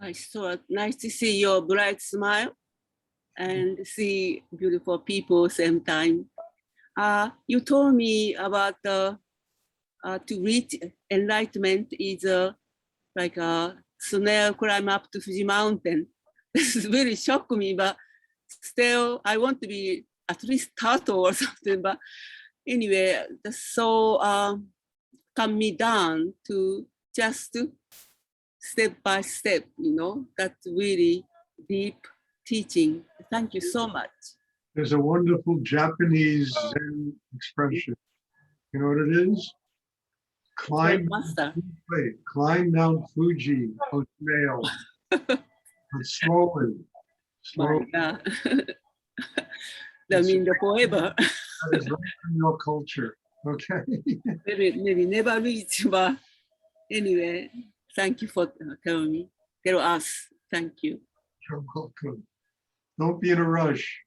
Hi, Stuart. Nice to see your bright smile and see beautiful people same time. You told me about to reach enlightenment is like a snail climb up to Fuji Mountain. This is really shocked me, but still I want to be at least turtle or something. But anyway, so calm me down to just step by step, that's really deep teaching. Thank you so much. There's a wonderful Japanese Zen expression. You know what it is? Climb Mount Fuji, oh snail. But slowly. Yeah. That means forever. That is right from your culture. Okay. Maybe never reach, but anyway, thank you for telling me. Tell us. Thank you. You're welcome. Don't be in a rush.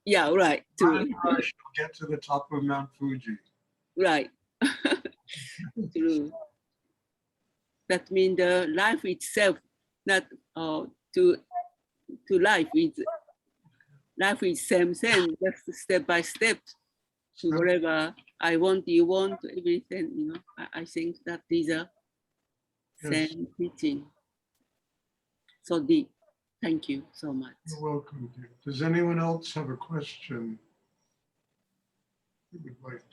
Yeah, right. Not in a rush. You'll get to the top of Mount Fuji. Right. True. That means the life itself, not to life is same, just step by step to whatever I want, you want, everything, I think that these are same teaching. So deep. Thank you so much. You're welcome, dear. Does anyone else have a question?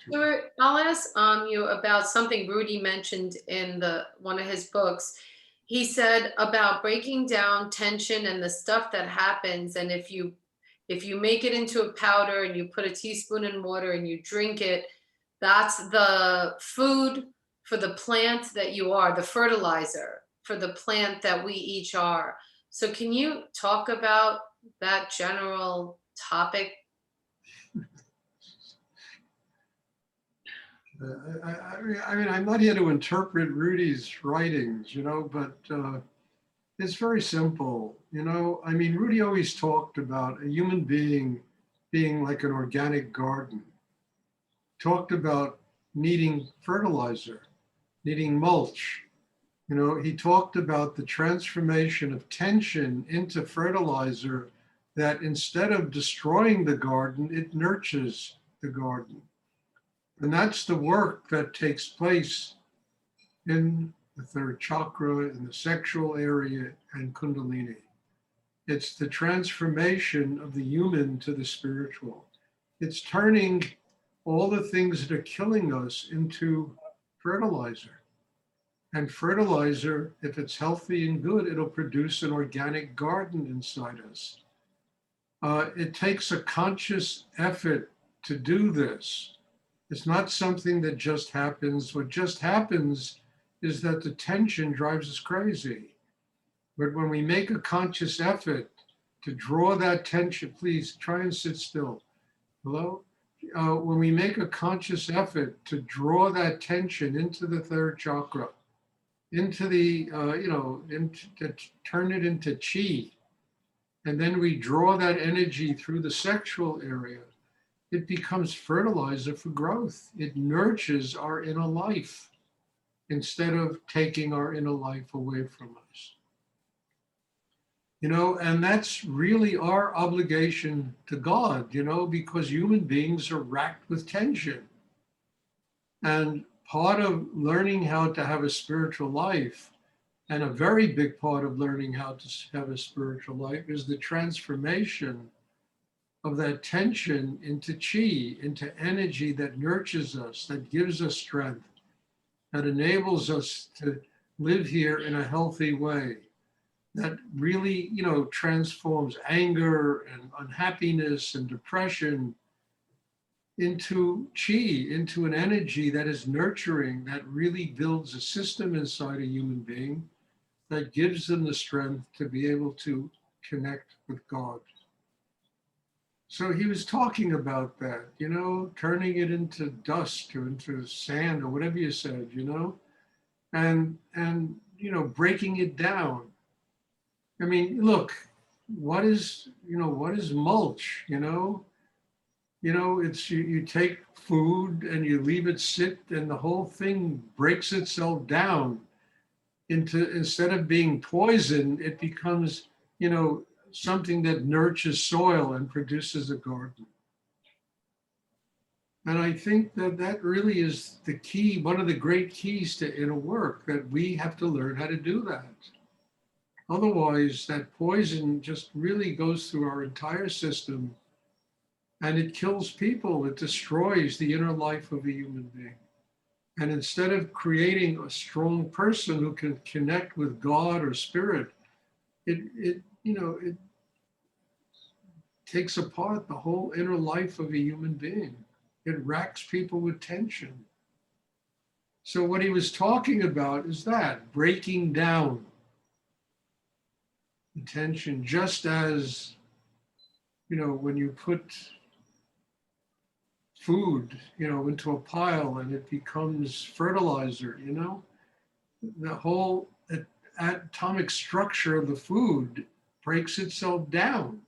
Stuart, I'll ask you about something Rudy mentioned in one of his books. He said about breaking down tension and the stuff that happens, and if you make it into a powder and you put a teaspoon in water and you drink it, that's the food for the plant that you are, the fertilizer for the plant that we each are. So can you talk about that general topic? I mean, I'm not here to interpret Rudy's writings, but it's very simple. I mean, Rudy always talked about a human being being like an organic garden, talked about needing fertilizer, needing mulch. He talked about the transformation of tension into fertilizer, that instead of destroying the garden, it nurtures the garden. And that's the work that takes place in the third chakra, in the sexual area, and Kundalini. It's the transformation of the human to the spiritual. It's turning all the things that are killing us into fertilizer. And fertilizer, if it's healthy and good, it'll produce an organic garden inside us. It takes a conscious effort to do this. It's not something that just happens. What just happens is that the tension drives us crazy. But when we make a conscious effort to draw that tension, please try and sit still. Hello? When we make a conscious effort to draw that tension into the third chakra, into the, to turn it into chi, and then we draw that energy through the sexual area, it becomes fertilizer for growth. It nurtures our inner life instead of taking our inner life away from us. And that's really our obligation to God, because human beings are racked with tension. And part of learning how to have a spiritual life, and a very big part of learning how to have a spiritual life, is the transformation of that tension into chi, into energy that nurtures us, that gives us strength, that enables us to live here in a healthy way, that really, transforms anger and unhappiness and depression into chi, into an energy that is nurturing, that really builds a system inside a human being that gives them the strength to be able to connect with God. So he was talking about that, turning it into dust or into sand or whatever you said, and breaking it down. I mean, look, what is mulch, it's you take food and you leave it sit and the whole thing breaks itself down instead of being poison, it becomes, something that nurtures soil and produces a garden. And I think that that really is the key, one of the great keys to inner work, that we have to learn how to do that. Otherwise, that poison just really goes through our entire system and it kills people. It destroys the inner life of a human being. And instead of creating a strong person who can connect with God or spirit, it takes apart the whole inner life of a human being. It racks people with tension. So what he was talking about is that, breaking down the tension, just as, when you put food, into a pile and it becomes fertilizer, the whole atomic structure of the food breaks itself down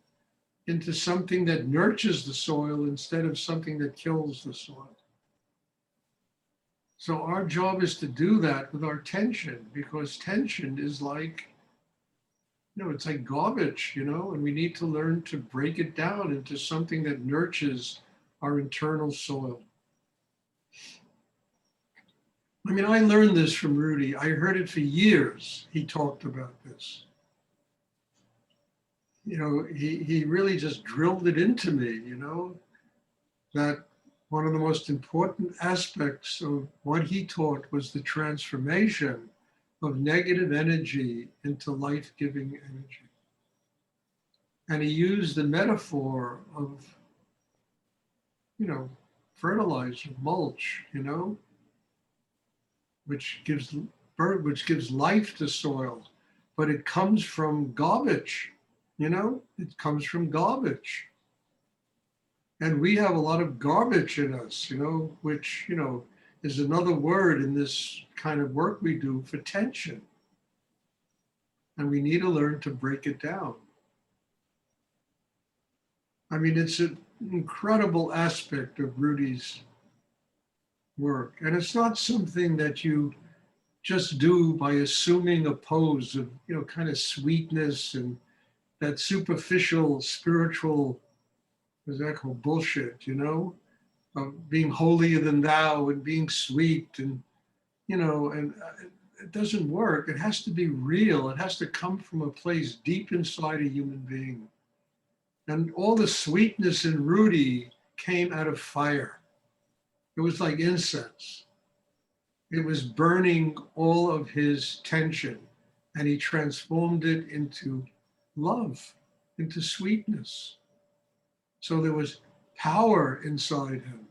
into something that nurtures the soil instead of something that kills the soil. So our job is to do that with our tension, because tension is like, it's like garbage, and we need to learn to break it down into something that nurtures our internal soil. I mean, I learned this from Rudy. I heard it for years. He talked about this. He really just drilled it into me, that one of the most important aspects of what he taught was the transformation of negative energy into life-giving energy. And he used the metaphor of, fertilizer, mulch, which gives life to soil, but it comes from garbage. It comes from garbage. And we have a lot of garbage in us, which, is another word in this kind of work we do for tension. And we need to learn to break it down. I mean, it's an incredible aspect of Rudy's work. And it's not something that you just do by assuming a pose of, kind of sweetness and that superficial spiritual, what's that called, bullshit, of being holier than thou and being sweet and, and it doesn't work. It has to be real. It has to come from a place deep inside a human being. And all the sweetness in Rudy came out of fire. It was like incense. It was burning all of his tension, and he transformed it into love, into sweetness. So there was power inside him.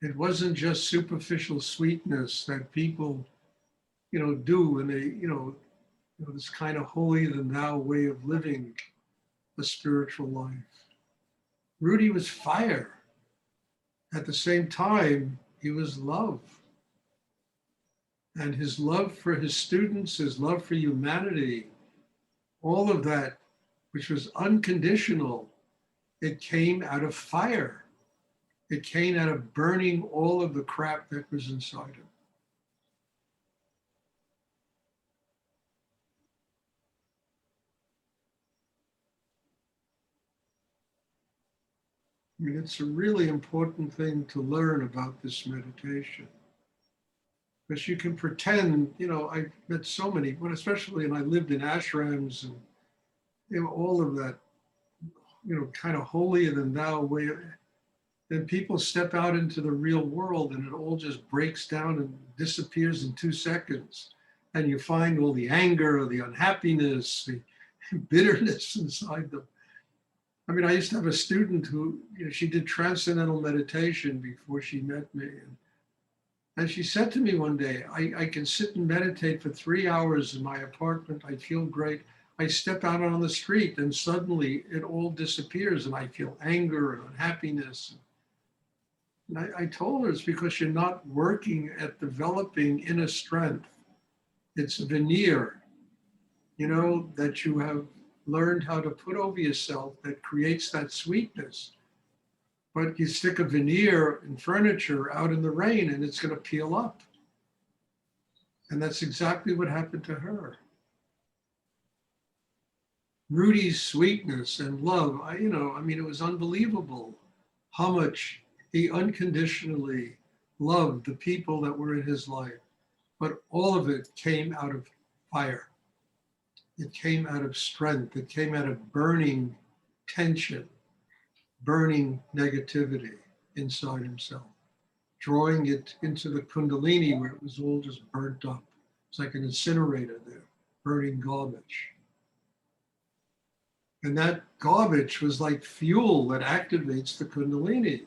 It wasn't just superficial sweetness that people, do when they, this kind of holier than thou way of living a spiritual life. Rudy was fire. At the same time, he was love. And his love for his students, his love for humanity, all of that, which was unconditional, it came out of fire. It came out of burning all of the crap that was inside him. I mean, it's a really important thing to learn about this meditation. Because you can pretend, I've met so many, but especially, and I lived in ashrams and, all of that, kind of holier than thou way. Then people step out into the real world and it all just breaks down and disappears in 2 seconds. And you find all the anger, the unhappiness, the bitterness inside them. I mean, I used to have a student who, she did transcendental meditation before she met me. And she said to me one day, I can sit and meditate for 3 hours in my apartment. I feel great. I step out on the street and suddenly it all disappears and I feel anger and unhappiness. And I told her it's because you're not working at developing inner strength. It's a veneer, that you have learned how to put over yourself that creates that sweetness. But you stick a veneer in furniture out in the rain and it's going to peel up. And that's exactly what happened to her. Rudy's sweetness and love, it was unbelievable how much he unconditionally loved the people that were in his life. But all of it came out of fire. It came out of strength. It came out of burning tension, burning negativity inside himself, drawing it into the Kundalini where it was all just burnt up. It's like an incinerator there, burning garbage. And that garbage was like fuel that activates the Kundalini.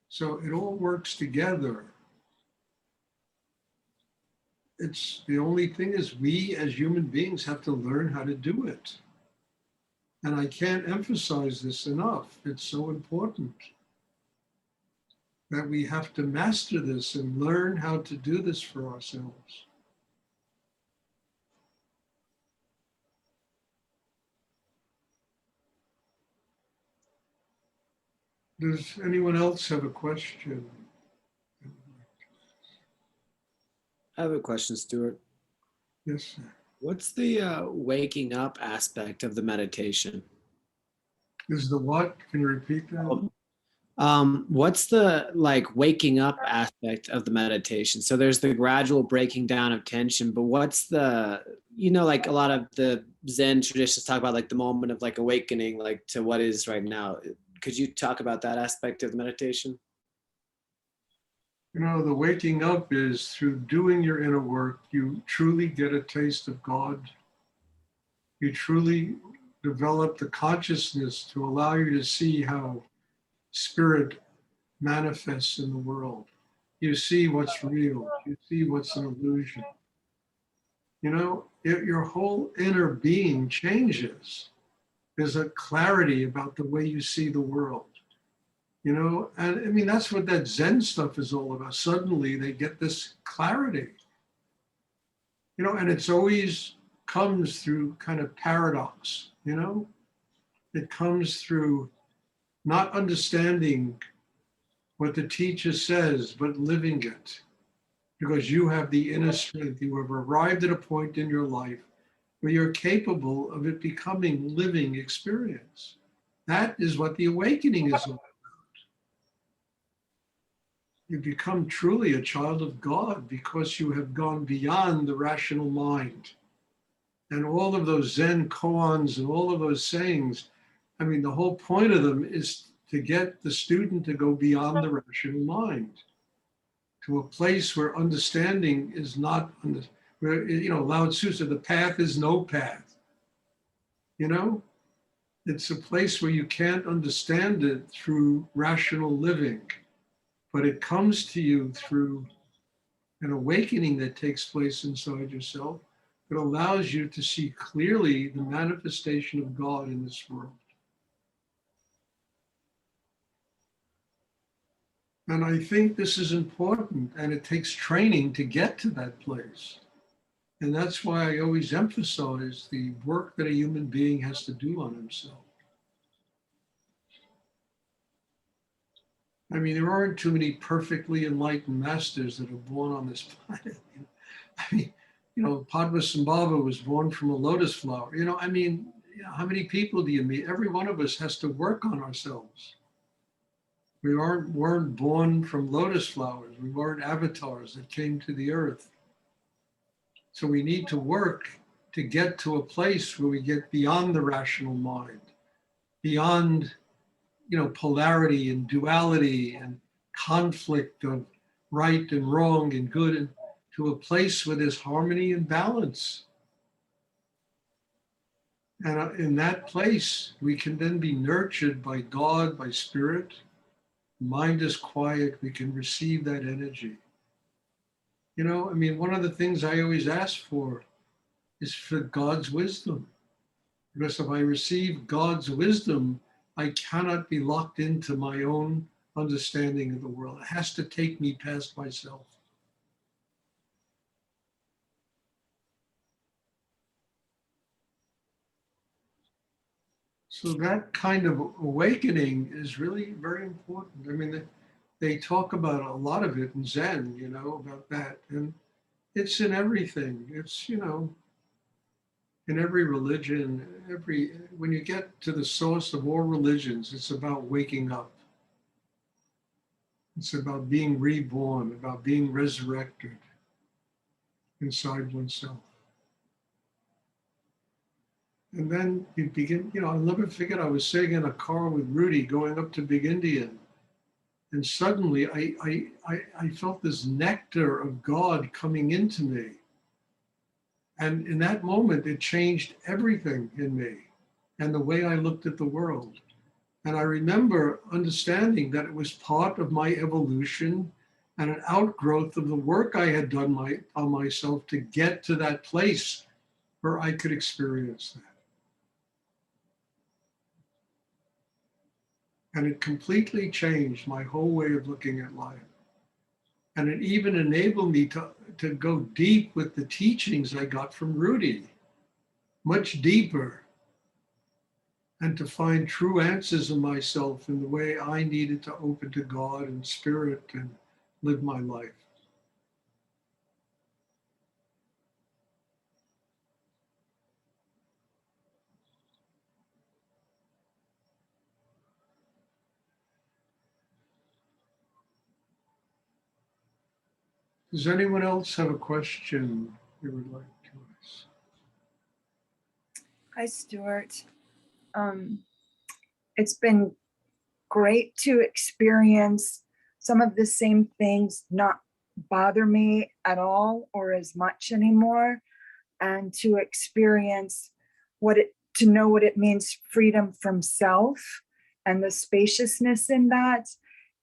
So it all works together. It's the only thing is we as human beings have to learn how to do it. And I can't emphasize this enough. It's so important that we have to master this and learn how to do this for ourselves. Does anyone else have a question? I have a question, Stuart. Yes, sir. What's the waking up aspect of the meditation? Is the what? Can you repeat that? What's the waking up aspect of the meditation? So there's the gradual breaking down of tension, but what's the, a lot of the Zen traditions talk about the moment of awakening, to what is right now. Could you talk about that aspect of the meditation? The waking up is through doing your inner work, you truly get a taste of God. You truly develop the consciousness to allow you to see how spirit manifests in the world. You see what's real. You see what's an illusion. Your whole inner being changes. There's a clarity about the way you see the world. And that's what that Zen stuff is all about. Suddenly they get this clarity. And it's always comes through kind of paradox. It comes through not understanding what the teacher says, but living it. Because you have the inner strength. You have arrived at a point in your life where you're capable of it becoming living experience. That is what the awakening is all about. You become truly a child of God because you have gone beyond the rational mind. And all of those Zen koans and all of those sayings, the whole point of them is to get the student to go beyond the rational mind to a place where understanding is not, where, Lao Tzu said, the path is no path. It's a place where you can't understand it through rational living, but it comes to you through an awakening that takes place inside yourself that allows you to see clearly the manifestation of God in this world. And I think this is important, and it takes training to get to that place. And that's why I always emphasize the work that a human being has to do on himself. There aren't too many perfectly enlightened masters that are born on this planet. Padmasambhava was born from a lotus flower. How many people do you meet? Every one of us has to work on ourselves. We weren't born from lotus flowers. We weren't avatars that came to the earth. So we need to work to get to a place where we get beyond the rational mind, beyond, polarity and duality and conflict of right and wrong and good, and to a place where there's harmony and balance. And in that place, we can then be nurtured by God, by spirit. Mind is quiet, we can receive that energy. One of the things I always ask for is for God's wisdom. Because if I receive God's wisdom, I cannot be locked into my own understanding of the world. It has to take me past myself. So that kind of awakening is really very important. they talk about a lot of it in Zen, you know, about that. And it's in everything. It's, you know, in every religion, when you get to the source of all religions, it's about waking up. It's about being reborn, about being resurrected inside oneself. And then you begin, you know, I'll never forget, I was sitting in a car with Rudy going up to Big Indian. And suddenly I felt this nectar of God coming into me. And in that moment, it changed everything in me and the way I looked at the world. And I remember understanding that it was part of my evolution and an outgrowth of the work I had done on myself to get to that place where I could experience that. And it completely changed my whole way of looking at life. And it even enabled me to go deep with the teachings I got from Rudy, much deeper, and to find true answers in myself in the way I needed to open to God and spirit and live my life. Does anyone else have a question they would like to ask? Hi, Stuart. It's been great to experience some of the same things not bother me at all or as much anymore, and to experience to know what it means, freedom from self and the spaciousness in that.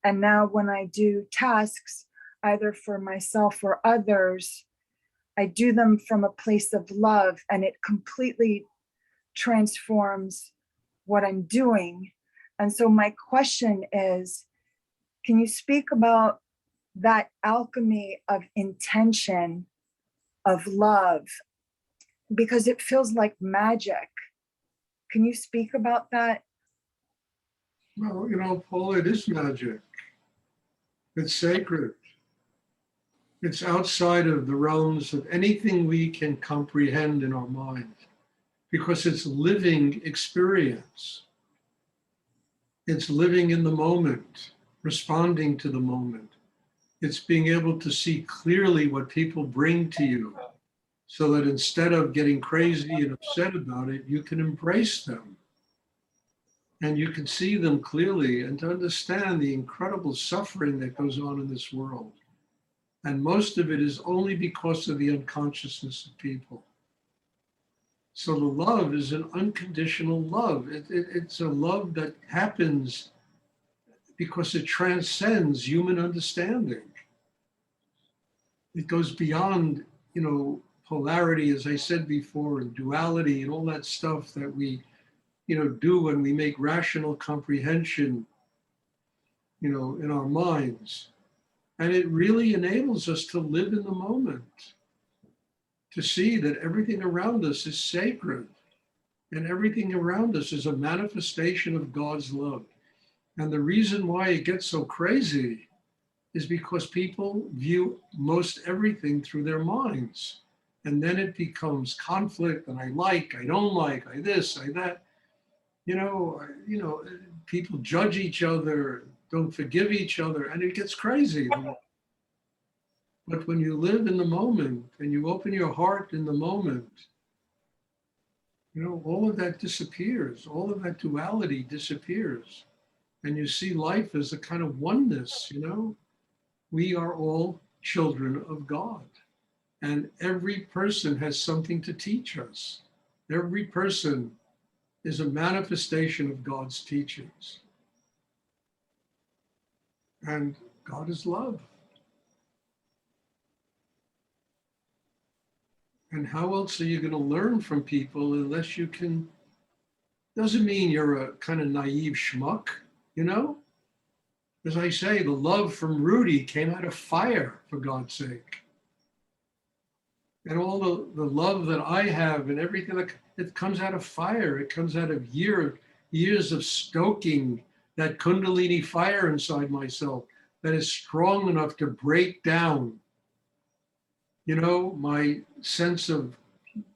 And now when I do tasks, either for myself or others, I do them from a place of love, and it completely transforms what I'm doing. And so my question is, can you speak about that alchemy of intention, of love? Because it feels like magic. Can you speak about that? Well, you know, Paul, it is magic. It's sacred. It's outside of the realms of anything we can comprehend in our mind, because it's living experience. It's living in the moment, responding to the moment. It's being able to see clearly what people bring to you, so that instead of getting crazy and upset about it, you can embrace them. And you can see them clearly and to understand the incredible suffering that goes on in this world. And most of it is only because of the unconsciousness of people. So the love is an unconditional love. It's a love that happens because it transcends human understanding. It goes beyond, you know, polarity, as I said before, and duality and all that stuff that we, you know, do when we make rational comprehension, you know, in our minds. And it really enables us to live in the moment, to see that everything around us is sacred and everything around us is a manifestation of God's love. And the reason why it gets so crazy is because people view most everything through their minds. And then it becomes conflict, and I don't like, I this, I that. You know, people judge each other, don't forgive each other, and it gets crazy. But when you live in the moment and you open your heart in the moment, you know, all of that disappears. All of that duality disappears. And you see life as a kind of oneness, you know. We are all children of God. And every person has something to teach us. Every person is a manifestation of God's teachings. And God is love. And how else are you going to learn from people unless you can? Doesn't mean you're a kind of naive schmuck, you know? As I say, the love from Rudy came out of fire, for God's sake. And all the love that I have and everything, it comes out of fire. It comes out of years of stoking that Kundalini fire inside myself, that is strong enough to break down, my sense of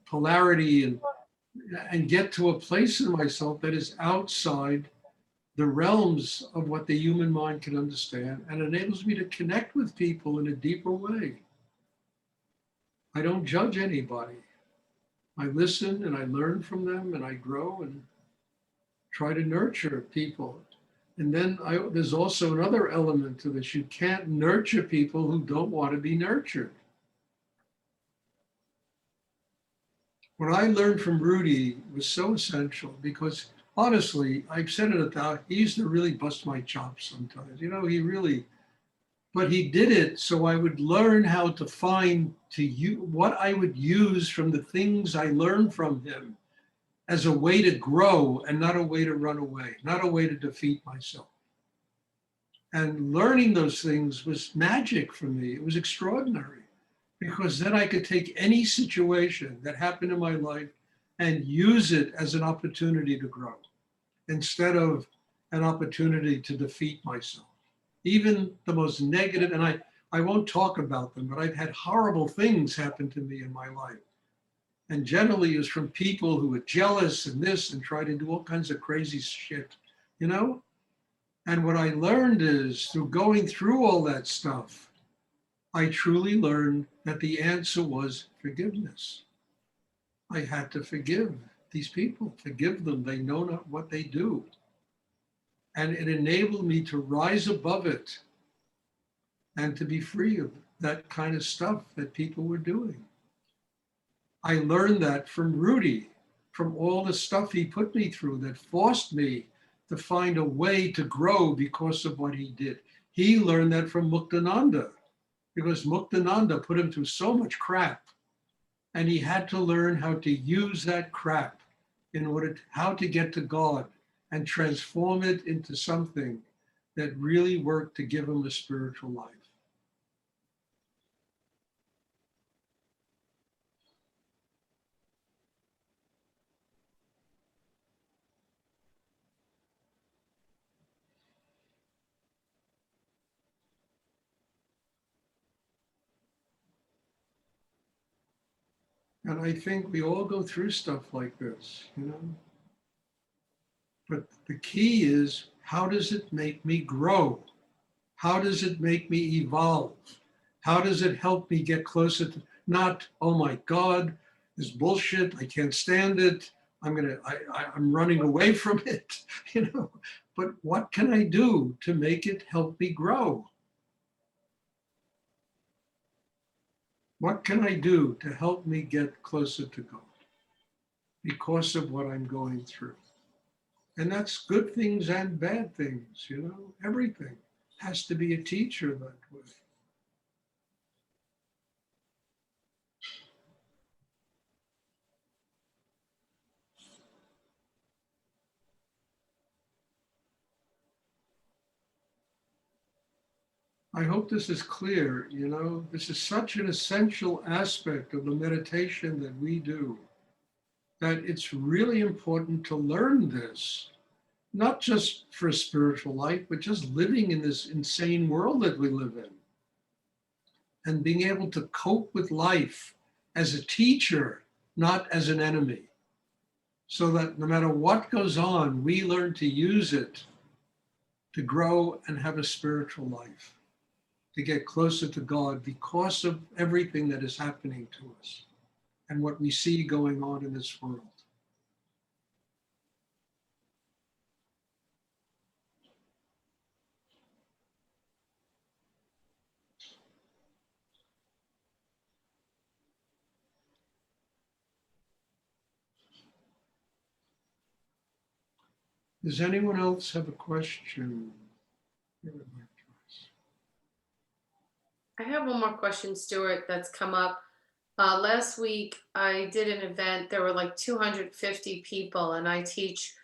polarity and get to a place in myself that is outside the realms of what the human mind can understand, and enables me to connect with people in a deeper way. I don't judge anybody. I listen and I learn from them and I grow and try to nurture people. And then there's also another element to this. You can't nurture people who don't want to be nurtured. What I learned from Rudy was so essential because honestly, I've said it he used to really bust my chops sometimes. He really, but he did it so I would learn how to find what I would use from the things I learned from him as a way to grow and not a way to run away, not a way to defeat myself. And learning those things was magic for me. It was extraordinary because then I could take any situation that happened in my life and use it as an opportunity to grow instead of an opportunity to defeat myself. Even the most negative, and I won't talk about them, but I've had horrible things happen to me in my life. And generally it was from people who were jealous and this and try to do all kinds of crazy shit, And what I learned is through going through all that stuff, I truly learned that the answer was forgiveness. I had to forgive these people, forgive them. They know not what they do. And it enabled me to rise above it and to be free of that kind of stuff that people were doing. I learned that from Rudy, from all the stuff he put me through that forced me to find a way to grow because of what he did. He learned that from Muktananda because Muktananda put him through so much crap and he had to learn how to use that crap in order how to get to God and transform it into something that really worked to give him a spiritual life. And I think we all go through stuff like this, But the key is, how does it make me grow? How does it make me evolve? How does it help me get closer to, not, oh my God, this bullshit, I can't stand it. I'm running away from it, But what can I do to make it help me grow? What can I do to help me get closer to God because of what I'm going through? And that's good things and bad things, everything has to be a teacher that way. I hope this is clear, this is such an essential aspect of the meditation that we do, that it's really important to learn this, not just for spiritual life, but just living in this insane world that we live in. And being able to cope with life as a teacher, not as an enemy. So that no matter what goes on, we learn to use it to grow and have a spiritual life, to get closer to God because of everything that is happening to us and what we see going on in this world. Does anyone else have a question? I have one more question, Stuart, that's come up. Last week, I did an event. There were like 250 people, and I teach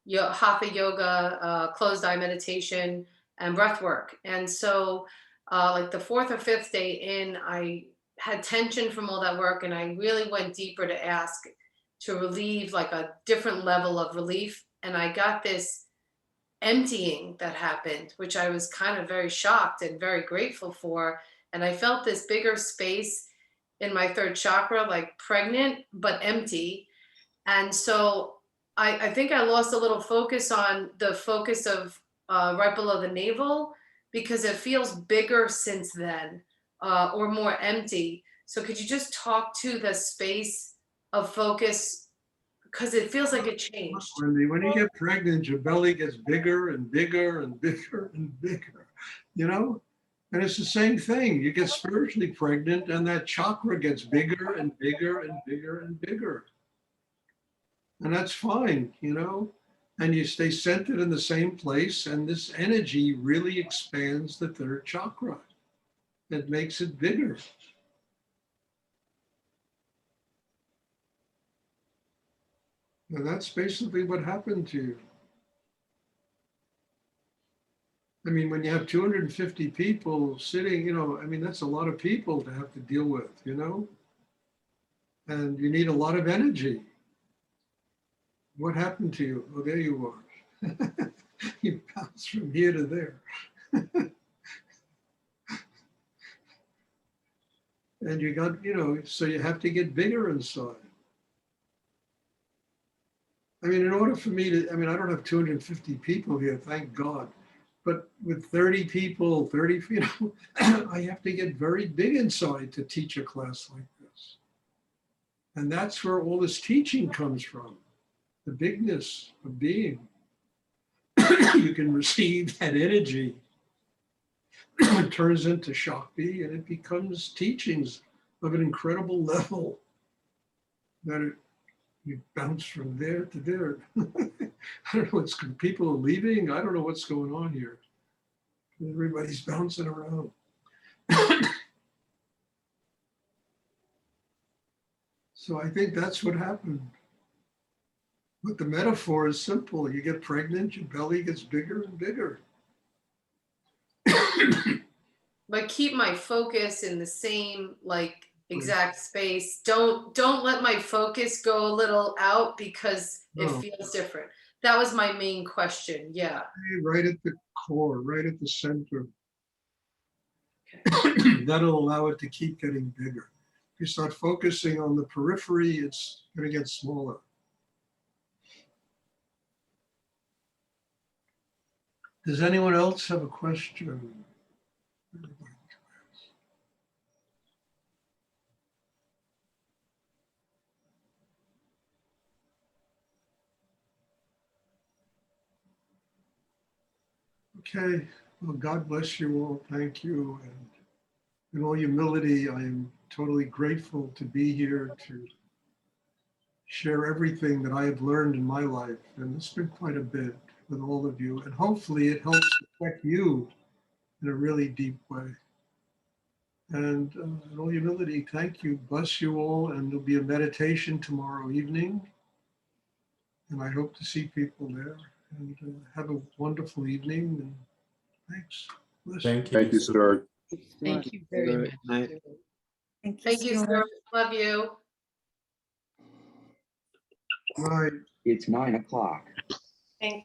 hatha yoga, closed eye meditation, and breath work. And so, like the fourth or fifth day in, I had tension from all that work, and I really went deeper to ask to relieve like a different level of relief. And I got this emptying that happened, which I was kind of very shocked and very grateful for. And I felt this bigger space in my third chakra, like pregnant but empty. And so I think I lost a little focus on the focus of right below the navel, because it feels bigger since then, or more empty. So could you just talk to the space of focus? Because it feels like it changed. Wendy, when you get pregnant, your belly gets bigger and bigger and bigger and bigger, you know? And it's the same thing. You get spiritually pregnant and that chakra gets bigger and bigger and bigger and bigger. And that's fine, you know? And you stay centered in the same place, and this energy really expands the third chakra. It makes it bigger. And that's basically what happened to you. I mean, when you have 250 people sitting, you know, I mean, that's a lot of people to have to deal with, you know? And you need a lot of energy. What happened to you? Oh, there you are. You bounced from here to there. And you got, you know, so you have to get bigger inside. I mean, in order for me to, I mean, I don't have 250 people here, thank God. But with 30 people, 30, you know, I have to get very big inside to teach a class like this. And that's where all this teaching comes from, the bigness of being. You can receive that energy. It turns into Shakti and it becomes teachings of an incredible level that you bounce from there to there. I don't know what's, people are leaving. I don't know what's going on here. Everybody's bouncing around. So I think that's what happened. But the metaphor is simple. You get pregnant, your belly gets bigger and bigger. But keep my focus in the same like exact space. Don't let my focus go a little out, because it feels different. That was my main question. Yeah. Right at the core, right at the center. Okay. That'll allow it to keep getting bigger. If you start focusing on the periphery, it's going to get smaller. Does anyone else have a question? Okay, well, God bless you all. Thank you. And in all humility, I am totally grateful to be here to share everything that I have learned in my life. And it's been quite a bit with all of you. And hopefully it helps affect you in a really deep way. And in all humility, thank you. Bless you all. And there'll be a meditation tomorrow evening. And I hope to see people there. And have a wonderful evening. And thanks. Bless you. Thank you, Stuart. Thank you very Good much. night. Thank you, sir. Love you. Bye. It's 9 o'clock. Thank